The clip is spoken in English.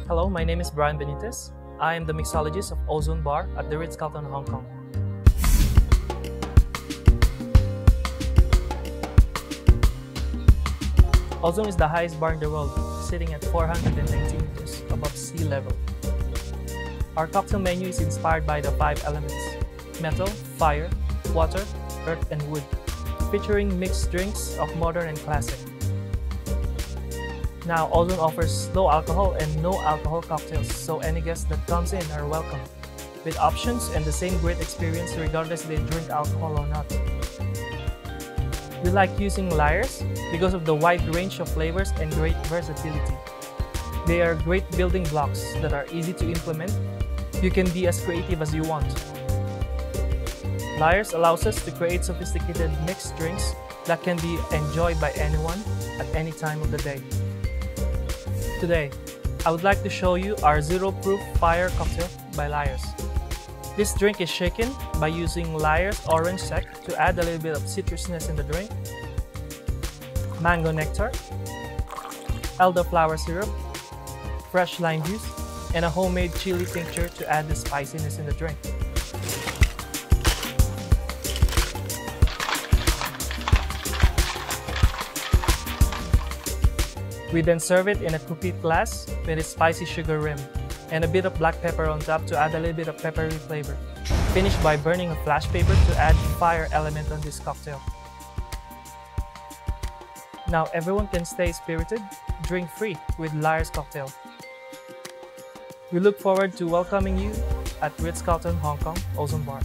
Hello, my name is Brian Benitez. I am the mixologist of Ozone Bar at the Ritz-Carlton Hong Kong. Ozone is the highest bar in the world, sitting at 419 meters above sea level. Our cocktail menu is inspired by the 5 elements: metal, fire, water, earth, and wood, featuring mixed drinks of modern and classic. Now, Ozone offers low alcohol and no alcohol cocktails, so any guests that comes in are welcome, with options and the same great experience regardless they drink alcohol or not. We like using Lyres because of the wide range of flavors and great versatility. They are great building blocks that are easy to implement. You can be as creative as you want. Lyres allows us to create sophisticated mixed drinks that can be enjoyed by anyone at any time of the day. Today, I would like to show you our Zero Proof Fire Cocktail by Lyres. This drink is shaken by using Lyre's orange sec to add a little bit of citrusness in the drink, mango nectar, elderflower syrup, fresh lime juice, and a homemade chili tincture to add the spiciness in the drink. We then serve it in a coupe glass with a spicy sugar rim and a bit of black pepper on top to add a little bit of peppery flavor. Finish by burning a flash paper to add fire element on this cocktail. Now everyone can stay spirited, drink free with Lyre's cocktail. We look forward to welcoming you at Ritz-Carlton Hong Kong Ozone Bar.